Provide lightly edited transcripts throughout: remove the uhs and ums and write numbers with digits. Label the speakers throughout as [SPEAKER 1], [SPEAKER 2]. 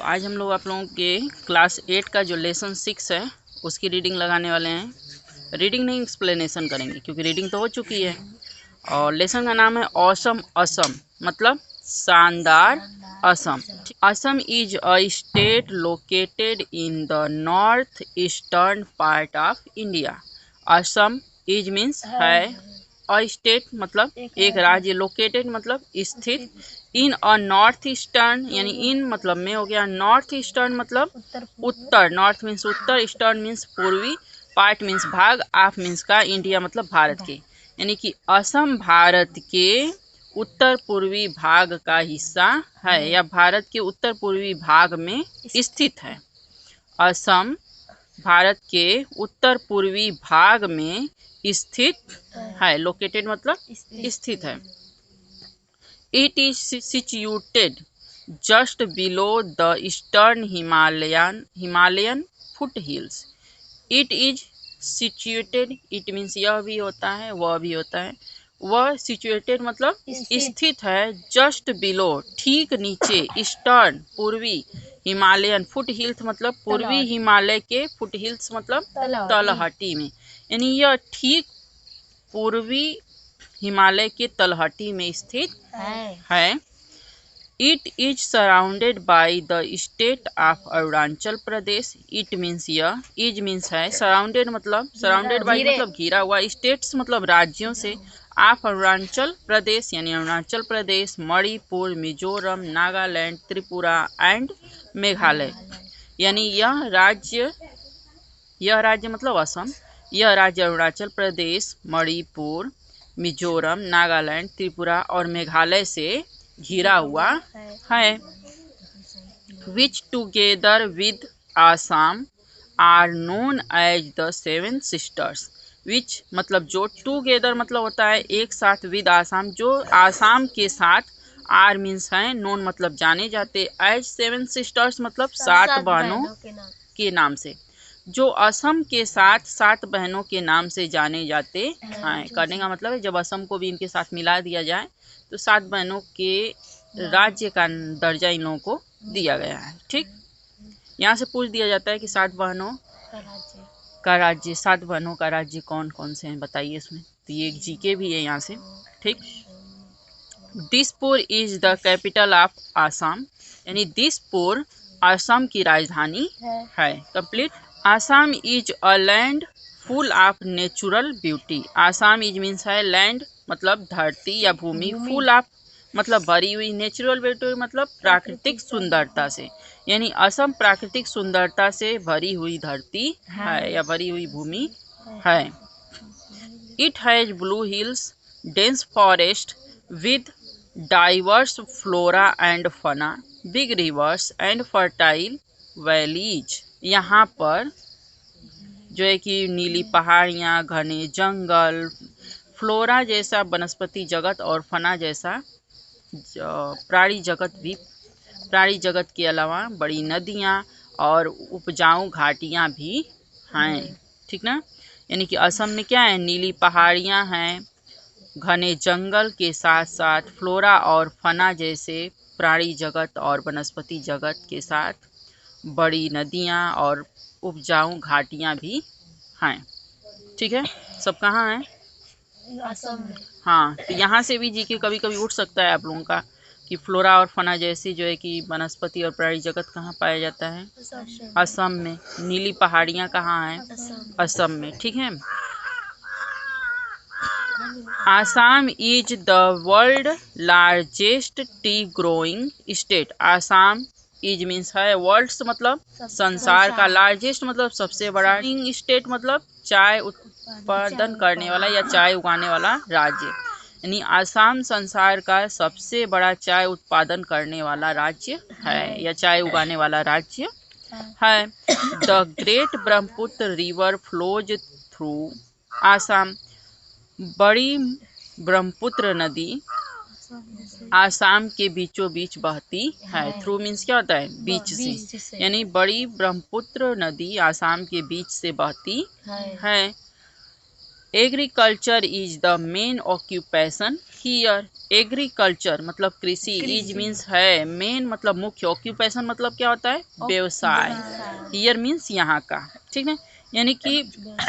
[SPEAKER 1] आज हम लोग आप लोगों के क्लास 8 का जो लेसन 6 है उसकी रीडिंग लगाने वाले हैं। रीडिंग नहीं, एक्सप्लेनेशन करेंगे क्योंकि रीडिंग तो हो चुकी है। और लेसन का नाम है ऑसम असम, मतलब शानदार Assam. Assam is a state located in the north eastern part of India. Assam is means है, अ स्टेट मतलब एक राज्य, लोकेटेड मतलब स्थित, इन अ नॉर्थ ईस्टर्न यानी इन मतलब में हो गया, नॉर्थ ईस्टर्न मतलब उत्तर, नॉर्थ मीन्स उत्तर, ईस्टर्न मीन्स पूर्वी, पार्ट मीन्स भाग, ऑफ मीन्स का, इंडिया मतलब भारत के, यानी कि असम भारत के उत्तर पूर्वी भाग का हिस्सा है या भारत के उत्तर पूर्वी भाग में स्थित है। असम भारत के उत्तर पूर्वी भाग में स्थित है, लोकेटेड मतलब स्थित है। It is situated just below the eastern Himalayan foot hills. It is situated, it means यह भी होता है वह भी होता है, वह सिचुएटेड मतलब स्थित है, जस्ट बिलो ठीक नीचे, ईस्टर्न पूर्वी, हिमालयन फुट हिल्स मतलब पूर्वी हिमालय के, फुट हिल्स मतलब तलहटी में, यानी यह ठीक पूर्वी हिमालय के तलहटी में स्थित है। It is surrounded by the state of Arunachal Pradesh. It means यह, इज मीन्स है, सराउंडेड मतलब, सराउंडेड बाय मतलब घिरा हुआ, स्टेट्स मतलब राज्यों से, ऑफ अरुणाचल प्रदेश यानी अरुणाचल प्रदेश, मणिपुर, मिजोरम, नागालैंड, त्रिपुरा एंड मेघालय, यानी यह राज्य मतलब असम, यह राज्य अरुणाचल प्रदेश, मणिपुर, मिजोरम, नागालैंड, त्रिपुरा और मेघालय से घिरा हुआ है। Which together with Assam are known as the seven sisters. Which मतलब जो, टुगेदर मतलब होता है एक साथ, विद आसाम जो आसाम के साथ, आर मीन्स है, नोन मतलब जाने जाते, एज सेवन सिस्टर्स मतलब सात बहनों के नाम से, जो असम के साथ सात बहनों के नाम से जाने जाते हैं। करने का मतलब है जब असम को भी इनके साथ मिला दिया जाए तो सात बहनों के राज्य का दर्जा इन लोगों को दिया गया है। ठीक, यहाँ से पूछ दिया जाता है कि सात बहनों का राज्य, सात बहनों का राज्य कौन कौन से हैं बताइए इसमें, तो ये एक जीके भी है यहाँ से। ठीक, Dispur is the capital of Assam, यानी दिसपुर असम की राजधानी है। Complete. Assam is a land full of natural beauty. Assam is means है लैंड मतलब धरती या भूमि, फुल ऑफ मतलब भरी हुई, नेचुरल ब्यूटी मतलब प्राकृतिक सुंदरता से, यानी असम प्राकृतिक सुंदरता से भरी हुई धरती है या भरी हुई भूमि है। It has blue hills, dense forest with diverse flora and fauna, big rivers and fertile valleys. यहाँ पर जो है कि नीली पहाड़ियाँ, घने जंगल, फ्लोरा जैसा वनस्पति जगत और फना जैसा प्राणी जगत के अलावा बड़ी नदियाँ और उपजाऊ घाटियाँ भी हैं। ठीक ना, यानी कि असम में क्या है, नीली पहाड़ियाँ हैं, घने जंगल के साथ साथ फ्लोरा और फना जैसे प्राणी जगत और वनस्पति जगत के साथ बड़ी नदियाँ और उपजाऊ घाटियाँ भी हैं। ठीक है, सब कहाँ हैं,
[SPEAKER 2] असम में।
[SPEAKER 1] हाँ, तो यहाँ से भी जीके कभी कभी उठ सकता है आप लोगों का कि फ्लोरा और फना जैसी जो है कि वनस्पति और प्राणी जगत कहाँ पाया जाता है, असम में। नीली पहाड़ियाँ कहाँ हैं, असम में। ठीक है, Assam is the world largest T growing state. Assam is means है, वर्ल्ड मतलब संसार का, लार्जेस्ट मतलब सबसे बड़ा, स्टेट मतलब चाय उत्पादन करने वाला या चाय उगाने वाला राज्य, यानी आसाम संसार का सबसे बड़ा चाय उत्पादन करने वाला राज्य है या चाय उगाने वाला राज्य है। The great Brahmaputra river flows through Assam. बड़ी ब्रह्मपुत्र नदी आसाम के बीचों बीच बहती है। थ्रू मीन्स क्या होता है, बीच से, यानी बड़ी ब्रह्मपुत्र नदी आसाम के बीच से बहती है। Agriculture is the main occupation here. Agriculture मतलब कृषि, इज मीन्स है, मेन मतलब मुख्य, ऑक्यूपेशन मतलब क्या होता है, व्यवसाय, हियर मीन्स यहाँ का, ठीक है, यानी कि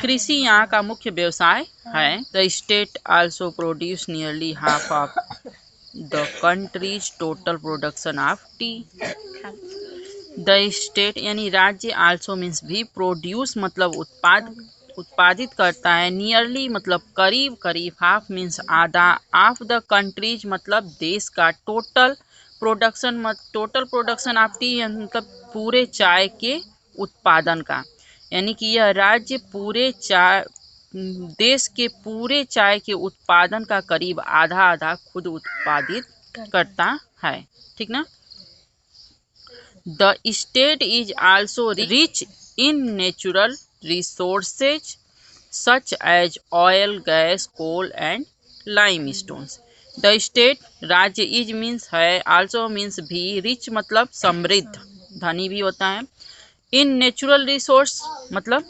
[SPEAKER 1] कृषि यहाँ का मुख्य व्यवसाय है। The state also produce nearly half of the countries total production of T. The state यानी राज्य, आल्सो मीन्स भी, प्रोड्यूस मतलब उत्पादित करता है, नियरली मतलब करीब करीब, हाफ मीन्स आधा, ऑफ द कंट्रीज मतलब देश का, टोटल प्रोडक्शन ऑफ टी मतलब पूरे चाय के उत्पादन का, यानी कि यह राज्य पूरे देश के पूरे चाय के उत्पादन का करीब आधा आधा खुद उत्पादित करता है, ठीक ना। The state is also rich in natural resources such as oil, gas, coal and lime stones. The state राज्य, इज मीन्स है, आल्सो मीन्स भी, रिच मतलब समृद्ध, धनी भी होता है, इन नेचुरल रिसोर्स मतलब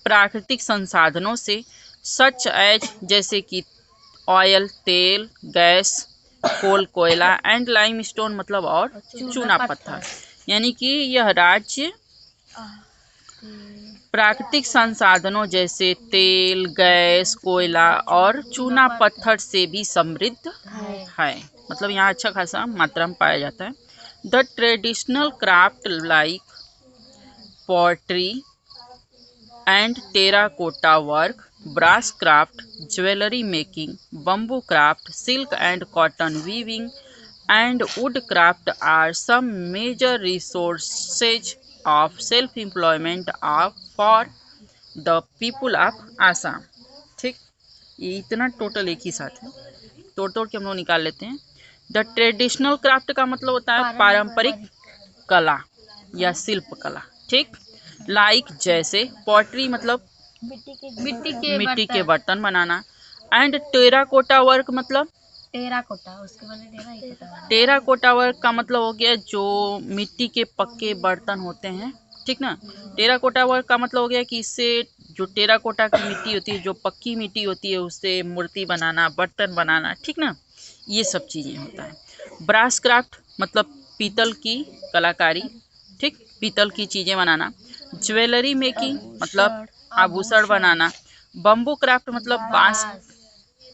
[SPEAKER 1] प्राकृतिक संसाधनों से, सच एज जैसे कि ऑयल तेल, गैस, कोल कोयला, एंड लाइम स्टोन मतलब और चूना पत्थर, यानी कि यह राज्य प्राकृतिक संसाधनों जैसे तेल, गैस, कोयला और चूना पत्थर से भी समृद्ध है, मतलब यहाँ अच्छा खासा मात्रा में पाया जाता है। The traditional craft like pottery and terracotta work, brass craft, jewellery making, bamboo craft, silk and cotton weaving and wood craft are some major resources of self-employment for the people of Assam। ठीक, ये इतना total एक ही साथ है, तोड़ के हम लोग निकाल लेते हैं। द ट्रेडिशनल क्राफ्ट का मतलब होता है पारंपरिक कला या शिल्प कला, ठीक, लाइक जैसे, पॉटरी मतलब मिट्टी के बर्तन बनाना, एंड टेराकोटा वर्क मतलब टेराकोटा वर्क का मतलब हो गया जो मिट्टी के पक्के बर्तन होते हैं, ठीक ना। टेराकोटा वर्क का मतलब हो गया कि इससे जो टेराकोटा की मिट्टी होती है, जो पक्की मिट्टी होती है, उससे मूर्ति बनाना, बर्तन बनाना, ठीक ना, ये सब चीज़ें होता है। ब्रास क्राफ्ट मतलब पीतल की कलाकारी, ठीक, पीतल की चीज़ें बनाना। ज्वेलरी मेकिंग मतलब आभूषण बनाना। बम्बू क्राफ्ट मतलब बांस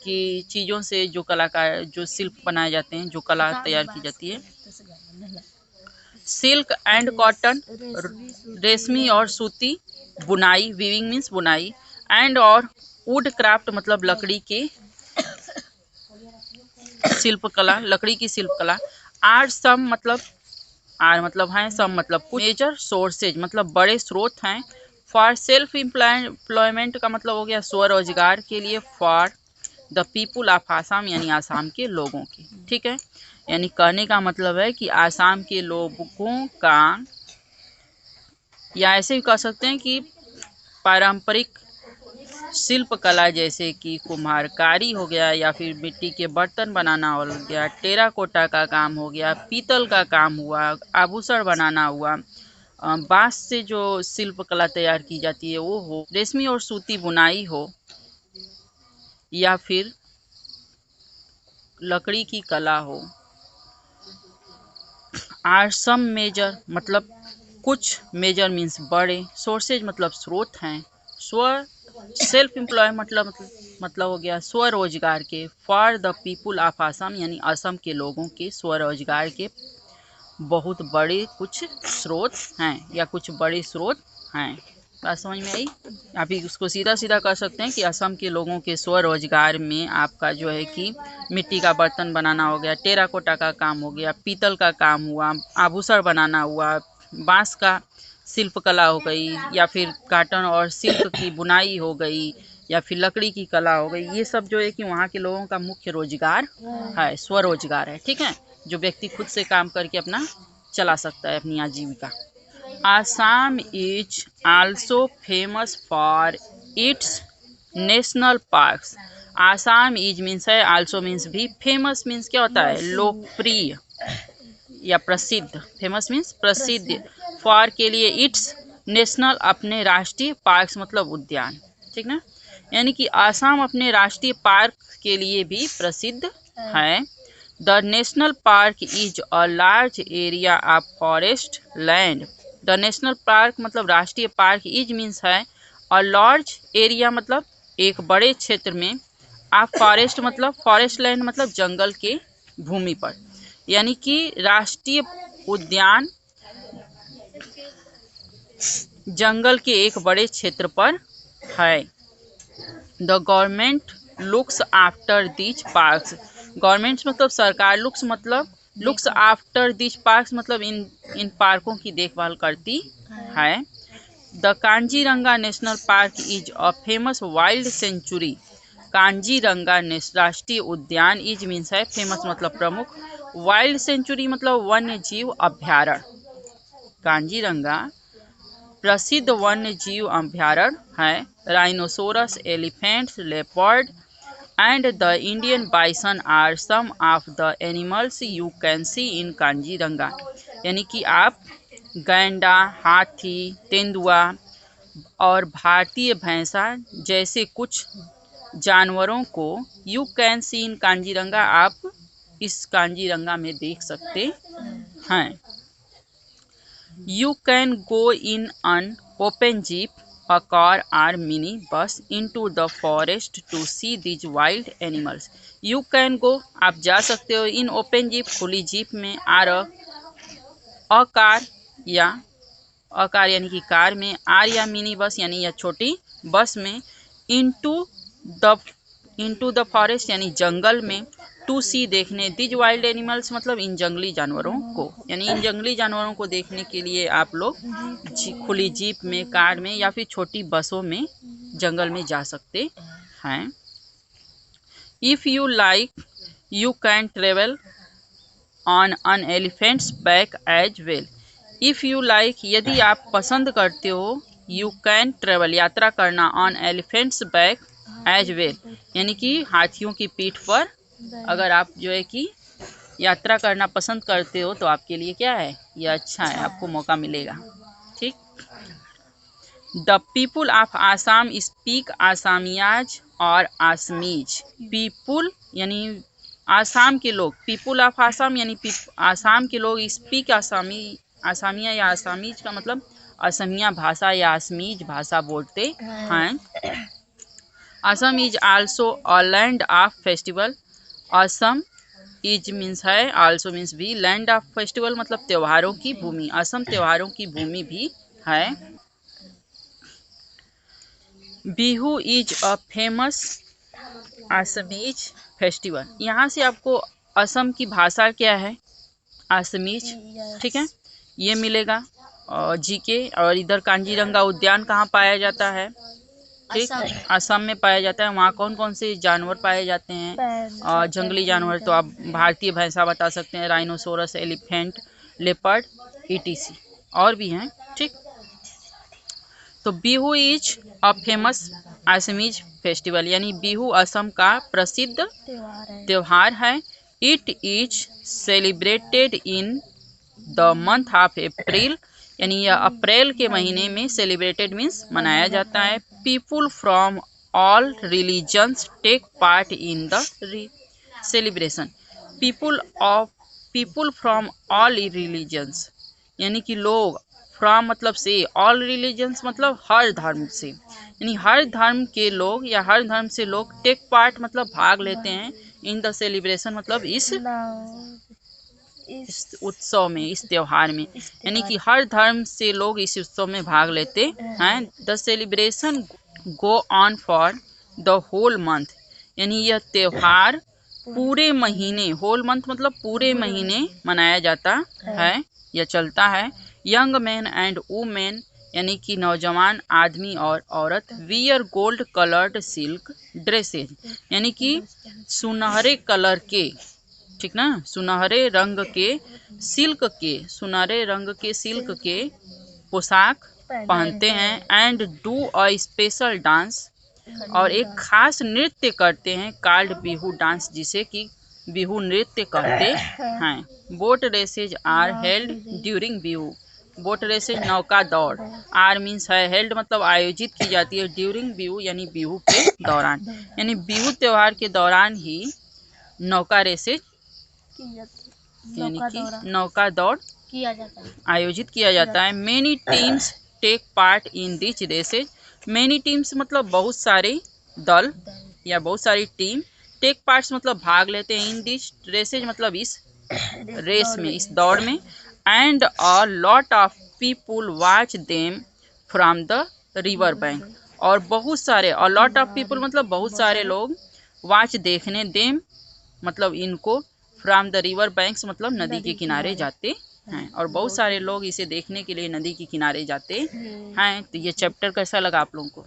[SPEAKER 1] की चीज़ों से जो कलाकार जो शिल्प बनाए जाते हैं, जो कला तैयार की जाती है। सिल्क एंड कॉटन रेशमी और सूती बुनाई, वीविंग मीन्स बुनाई, एंड और वुड क्राफ्ट मतलब लकड़ी के शिल्पकला, लकड़ी की शिल्पकला। आर सम मतलब हैं, सम मतलब मेजर सोर्सेज मतलब बड़े स्रोत हैं। फॉर सेल्फ एम्प्लॉयमेंट का मतलब हो गया स्वरोजगार के लिए, for the people of Assam यानी आसाम के लोगों के, ठीक है, यानी कहने का मतलब है कि आसाम के लोगों का, या ऐसे भी कह सकते हैं कि पारंपरिक शिल्प कला जैसे कि कुम्हारकारी हो गया, या फिर मिट्टी के बर्तन बनाना हो गया, टेराकोटा का काम हो गया, पीतल का काम हुआ, आभूषण बनाना हुआ, बांस से जो शिल्प कला तैयार की जाती है वो हो, रेशमी और सूती बुनाई हो, या फिर लकड़ी की कला हो। आर सम मेजर मतलब कुछ, मेजर मीन्स बड़े, सोर्सेज मतलब स्रोत हैं, सेल्फ एम्प्लॉय मतलब हो गया स्वरोजगार के, for the people of Assam यानी असम के लोगों के स्वरोजगार के बहुत बड़े कुछ स्रोत हैं, या कुछ बड़े स्रोत हैं। बात समझ में आई। आप उसको सीधा सीधा कह सकते हैं कि असम के लोगों के स्वरोजगार में आपका जो है कि मिट्टी का बर्तन बनाना हो गया, टेराकोटा का काम हो गया, पीतल का काम हुआ, आभूषण बनाना हुआ, बांस का शिल्पकला हो गई, या फिर काटन और सिल्क की बुनाई हो गई, या फिर लकड़ी की कला हो गई, ये सब जो है कि वहाँ के लोगों का मुख्य रोजगार है, स्वरोजगार है, ठीक है, जो व्यक्ति खुद से काम करके अपना चला सकता है अपनी आजीविका। Assam is also famous for its national parks. Assam is means है, आल्सो मीन्स भी, फेमस मीन्स क्या होता है, लोकप्रिय या प्रसिद्ध, फेमस मीन्स प्रसिद्ध, फॉर के लिए, इट्स नेशनल अपने राष्ट्रीय, पार्क्स मतलब उद्यान, ठीक ना, यानी कि आसाम अपने राष्ट्रीय पार्क के लिए भी प्रसिद्ध है। The national park is a large area of forest land. The national park मतलब राष्ट्रीय पार्क, इज मीन्स है, और लार्ज एरिया मतलब एक बड़े क्षेत्र में, ऑफ फॉरेस्ट मतलब फॉरेस्ट लैंड मतलब जंगल के भूमि पर, यानी कि राष्ट्रीय उद्यान जंगल के एक बड़े क्षेत्र पर है। The government looks after these parks. Government मतलब सरकार, लुक्स आफ्टर दीज पार्क्स मतलब इन पार्कों की देखभाल करती है। The Kaziranga national park is a famous wild sanctuary. Kaziranga राष्ट्रीय उद्यान, इज मीन्स है, फेमस मतलब प्रमुख, वाइल्ड सेंचुरी मतलब वन्य जीव अभ्यारण्य। कांजीरंगा प्रसिद्ध वन्य जीव अभ्यारण्य है। Rhinoceros, elephants, leopard and the Indian bison are some of the animals you can see in Kaziranga. यानी कि आप गैंडा, हाथी, तेंदुआ और भारतीय भैंसा जैसे कुछ जानवरों को you can see in Kaziranga, आप इस कांजीरंगा में देख सकते हैं। You can go in an open jeep, a car or mini bus into the forest to see these wild animals. You can go, आप जा सकते हो, in open jeep खुली जीप में, or a car या अ कार यानी कि car में, आर या मिनी बस यानी या छोटी बस में, इनटू द फॉरेस्ट यानी जंगल में, टू सी देखने, दिज वाइल्ड एनिमल्स मतलब इन जंगली जानवरों को, यानी इन जंगली जानवरों को देखने के लिए आप लोग खुली जीप में, कार में या फिर छोटी बसों में जंगल में जा सकते हैं। If you like you can travel on an elephant's back as well. If you like यदि आप पसंद करते हो, यू कैन ट्रेवल यात्रा करना, on elephant's back as well यानी कि हाथियों की पीठ पर अगर आप जो है कि यात्रा करना पसंद करते हो तो आपके लिए क्या है, यह अच्छा है, आपको मौका मिलेगा। ठीक। The people of Assam speak Assamese और आसमीज। पीपुल यानी आसाम के लोग, पीपुल ऑफ आसाम यानी आसाम के लोग स्पीक आसामिया या आसामीज का मतलब असमिया भाषा या आसमीज भाषा बोलते हैं। Assam is also a land of festival. Assam is means है, आल्सो मीन्स भी, लैंड ऑफ फेस्टिवल मतलब त्योहारों की भूमि, असम त्योहारों की भूमि भी है। Bihu is a famous Assamese festival. यहाँ से आपको असम की भाषा क्या है, असमीज, ठीक है, ये मिलेगा जीके। और इधर कांजीरंगा उद्यान कहाँ पाया जाता है, ठीक, असम में पाया जाता है। वहाँ कौन कौन से जानवर पाए जाते हैं, जंगली जानवर, तो आप भारतीय भैंसा बता सकते हैं, राइनोसोरस, एलिफेंट, लेपर्ड, ईटीसी और भी हैं, ठीक। तो Bihu is a famous Assamese festival यानी बिहू असम का प्रसिद्ध त्योहार है। It is celebrated in the month of April यानी यह अप्रैल के महीने में, सेलिब्रेटेड मीन्स मनाया जाता है। People from all religions take part in the celebration. People from all religions यानी कि लोग, फ्रॉम मतलब से, ऑल रिलीजन्स मतलब हर धर्म से, यानी हर धर्म के लोग या हर धर्म से लोग, टेक पार्ट मतलब भाग लेते हैं, इन द सेलिब्रेशन मतलब इस उत्सव में, इस त्योहार में, यानी कि हर धर्म से लोग इस उत्सव में भाग लेते हैं। The celebration go on for the whole month यानी यह त्योहार पूरे महीने, होल मंथ मतलब पूरे महीने मनाया जाता है या चलता है। यंग मैन एंड वुमेन यानी कि नौजवान आदमी और औरत, wear gold coloured silk dresses यानी कि सुनहरे कलर के, ठीक ना, सुनहरे रंग के सिल्क के पोशाक पहनते हैं। And do a special dance और एक खास नृत्य करते हैं, कॉल्ड बिहू डांस जिसे कि बिहू नृत्य कहते हैं। Boat races are held during Bihu boat races नौका दौड़। आर मीन्स है, हेल्ड मतलब आयोजित की जाती है, ड्यूरिंग बिहू यानी बिहू के दौरान, यानी बिहू त्योहार के दौरान ही नौका रेसेज यानी कि नौका दौड़
[SPEAKER 2] किया जाता है,
[SPEAKER 1] आयोजित किया जाता है। Many teams take part in this races. Many teams मतलब बहुत सारे दल या बहुत सारी टीम। टेक पार्ट्स मतलब भाग लेते हैं। इन दिस रेसेज मतलब इस रेस में, इस दौड़ में। And a lot of people watch them from the river bank. और बहुत सारे, अ लॉट ऑफ पीपुल मतलब बहुत सारे लोग, वॉच देखने, देम मतलब इनको, फ्रॉम द रिवर बैंक्स मतलब नदी के किनारे जाते हैं, और बहुत सारे लोग इसे देखने के लिए नदी के किनारे जाते हैं। तो ये चैप्टर कैसा लगा आप लोगों को?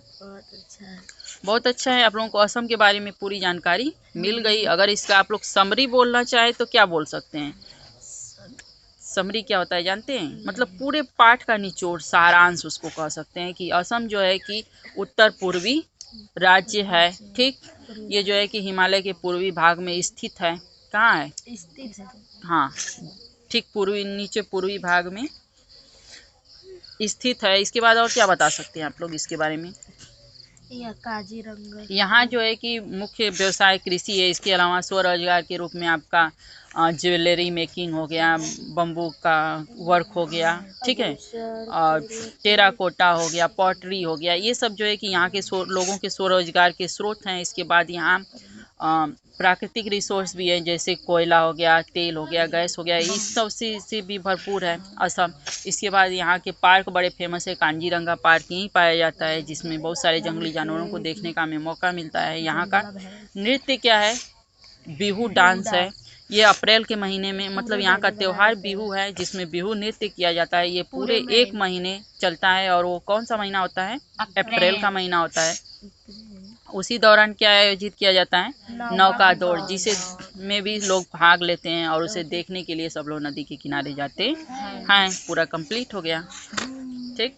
[SPEAKER 1] बहुत अच्छा है। आप लोगों को असम के बारे में पूरी जानकारी मिल गई। अगर इसका आप लोग समरी बोलना चाहे तो क्या बोल सकते हैं? समरी क्या होता है जानते हैं? मतलब पूरे पाठ का निचोड़, सारांश उसको कह सकते हैं कि असम जो है कि उत्तर पूर्वी राज्य है। ठीक, ये जो है कि हिमालय के पूर्वी भाग में स्थित है। कहाँ है?
[SPEAKER 2] स्थित है।
[SPEAKER 1] हाँ, ठीक पूर्वी, नीचे पूर्वी भाग में स्थित है। इसके बाद और क्या बता सकते हैं आप लोग इसके बारे में?
[SPEAKER 2] काजीरंगा
[SPEAKER 1] यहाँ जो है कि मुख्य व्यवसाय कृषि है। इसके अलावा स्वरोजगार के रूप में आपका ज्वेलरी मेकिंग हो गया, बम्बू का वर्क हो गया, ठीक है, और टेराकोटा हो गया, पॉटरी हो गया। ये सब जो है कि यहाँ के लोगों के स्वरोजगार के स्रोत हैं। इसके बाद यहाँ प्राकृतिक रिसोर्स भी है, जैसे कोयला हो गया, तेल हो गया, गैस हो गया, इस सब से भी भरपूर है असम। इसके बाद यहाँ के पार्क बड़े फेमस है। कांजीरंगा पार्क यहीं पाया जाता है, जिसमें बहुत सारे जंगली जानवरों को देखने का हमें मौका मिलता है। यहाँ का नृत्य क्या है? बिहू डांस है। ये अप्रैल के महीने में, मतलब यहाँ का त्योहार बिहू है, जिसमें बिहू नृत्य किया जाता है। ये पूरे 1 महीने चलता है, और वो कौन सा महीना होता है? अप्रैल का महीना होता है। उसी दौरान क्या आयोजित किया जाता है? नौका दौड़, जिसे में भी लोग भाग लेते हैं, और उसे देखने के लिए सब लोग नदी के किनारे जाते हैं। पूरा कंप्लीट हो गया। ठीक।